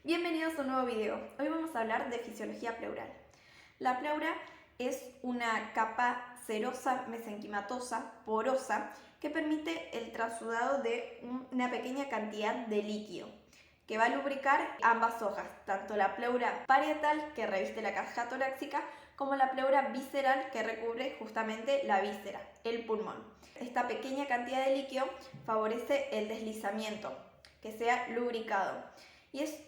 Bienvenidos a un nuevo video. Hoy vamos a hablar de fisiología pleural. La pleura es una capa serosa mesenquimatosa, porosa, que permite el trasudado de una pequeña cantidad de líquido que va a lubricar ambas hojas, tanto la pleura parietal que reviste la caja torácica como la pleura visceral que recubre justamente la víscera, el pulmón. Esta pequeña cantidad de líquido favorece el deslizamiento, que sea lubricado, y es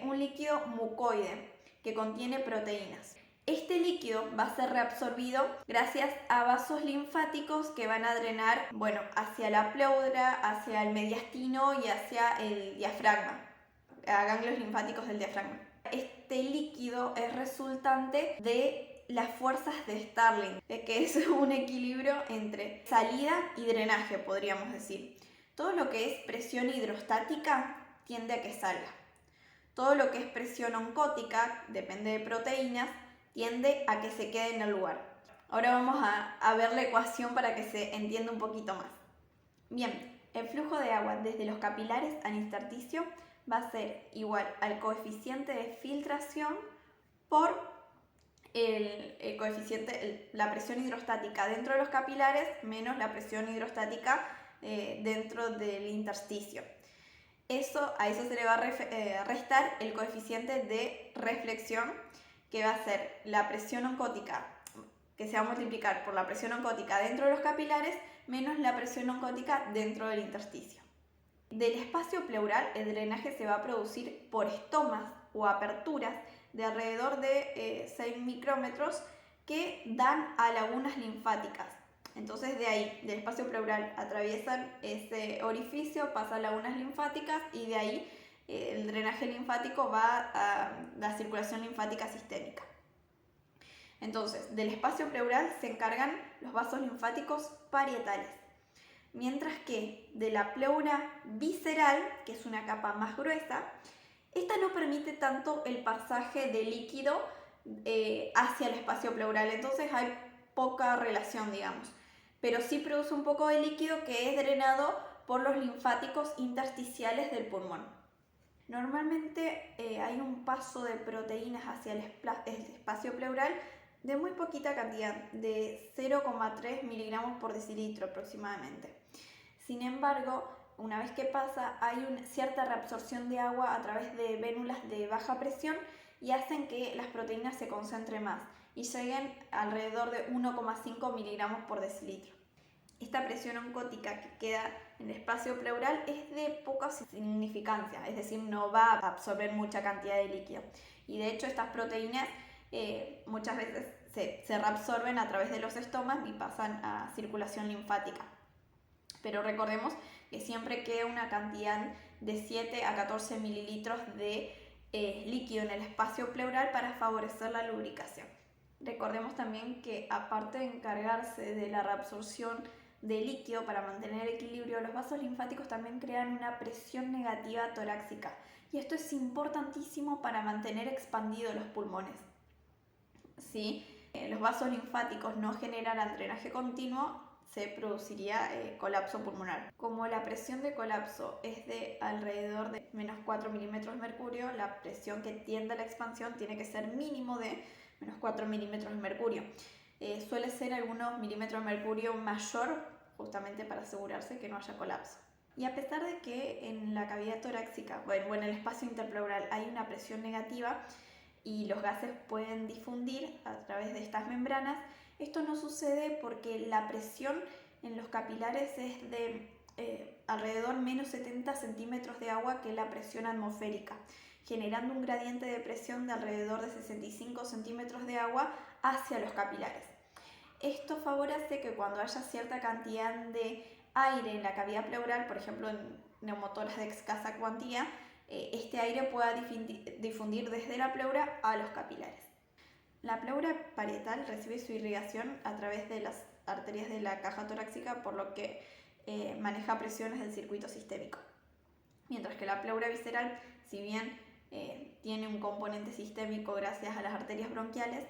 un líquido mucoide que contiene proteínas. Este líquido va a ser reabsorbido gracias a vasos linfáticos que van a drenar hacia la pleura, hacia el mediastino y hacia el diafragma, a ganglios linfáticos del diafragma. Este líquido es resultante de las fuerzas de Starling, que es un equilibrio entre salida y drenaje, podríamos decir. Todo lo que es presión hidrostática tiende a que salga. Todo lo que es presión oncótica, depende de proteínas, tiende a que se quede en el lugar. Ahora vamos a ver la ecuación para que se entienda un poquito más. Bien, el flujo de agua desde los capilares al intersticio va a ser igual al coeficiente de filtración por el coeficiente, la presión hidrostática dentro de los capilares menos la presión hidrostática dentro del intersticio. A eso se le va a restar el coeficiente de reflexión, que va a ser la presión oncótica, que se va a multiplicar por la presión oncótica dentro de los capilares menos la presión oncótica dentro del intersticio. Del espacio pleural, el drenaje se va a producir por estomas o aperturas de alrededor de 6 micrómetros que dan a lagunas linfáticas. Entonces de ahí, del espacio pleural, atraviesan ese orificio, pasan lagunas linfáticas y de ahí el drenaje linfático va a la circulación linfática sistémica. Entonces, del espacio pleural se encargan los vasos linfáticos parietales, mientras que de la pleura visceral, que es una capa más gruesa, esta no permite tanto el pasaje de líquido hacia el espacio pleural, entonces hay poca relación, digamos, pero sí produce un poco de líquido que es drenado por los linfáticos intersticiales del pulmón. Normalmente hay un paso de proteínas hacia el espacio pleural de muy poquita cantidad, de 0,3 miligramos por decilitro aproximadamente. Sin embargo, una vez que pasa, hay una cierta reabsorción de agua a través de vénulas de baja presión y hacen que las proteínas se concentren más y lleguen alrededor de 1,5 miligramos por decilitro. Esta presión oncótica que queda en el espacio pleural es de poca significancia, es decir, no va a absorber mucha cantidad de líquido. Y de hecho estas proteínas muchas veces se reabsorben a través de los estomas y pasan a circulación linfática. Pero recordemos que siempre queda una cantidad de 7 a 14 mililitros de líquido en el espacio pleural para favorecer la lubricación. Recordemos también que aparte de encargarse de la reabsorción de líquido para mantener el equilibrio, los vasos linfáticos también crean una presión negativa torácica y esto es importantísimo para mantener expandidos los pulmones. Si los vasos linfáticos no generaran drenaje continuo, se produciría colapso pulmonar. Como la presión de colapso es de alrededor de menos 4 milímetros de mercurio, la presión que tiende a la expansión tiene que ser mínimo de menos 4 milímetros de mercurio. Suele ser algunos milímetros de mercurio mayor, justamente para asegurarse que no haya colapso. Y a pesar de que en la cavidad torácica, en el espacio interpleural hay una presión negativa y los gases pueden difundir a través de estas membranas, esto no sucede porque la presión en los capilares es de alrededor menos 70 centímetros de agua que la presión atmosférica, generando un gradiente de presión de alrededor de 65 centímetros de agua hacia los capilares. Esto favorece que cuando haya cierta cantidad de aire en la cavidad pleural, por ejemplo en neumotórax de escasa cuantía, este aire pueda difundir desde la pleura a los capilares. La pleura parietal recibe su irrigación a través de las arterias de la caja torácica, por lo que maneja presiones del circuito sistémico. Mientras que la pleura visceral, si bien tiene un componente sistémico gracias a las arterias bronquiales,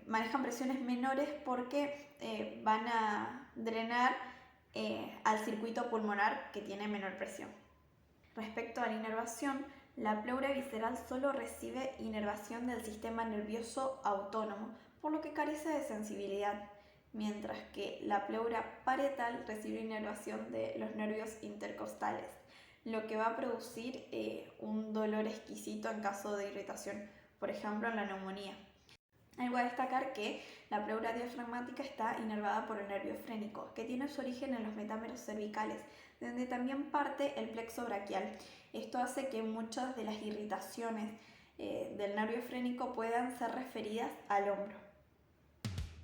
manejan presiones menores porque van a drenar al circuito pulmonar que tiene menor presión. Respecto a la inervación, la pleura visceral solo recibe inervación del sistema nervioso autónomo, por lo que carece de sensibilidad, mientras que la pleura parietal recibe inervación de los nervios intercostales, lo que va a producir un dolor exquisito en caso de irritación, por ejemplo en la neumonía. Algo a destacar que la pleura diafragmática está inervada por el nervio frénico, que tiene su origen en los metámeros cervicales, de donde también parte el plexo braquial. Esto hace que muchas de las irritaciones del nervio frénico puedan ser referidas al hombro.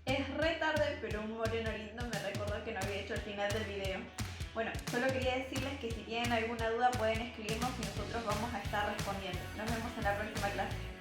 Es re tarde, pero un moreno lindo me recordó que no había hecho el final del video. Bueno, solo quería decirles que si tienen alguna duda pueden escribirnos y nosotros vamos a estar respondiendo. Nos vemos en la próxima clase.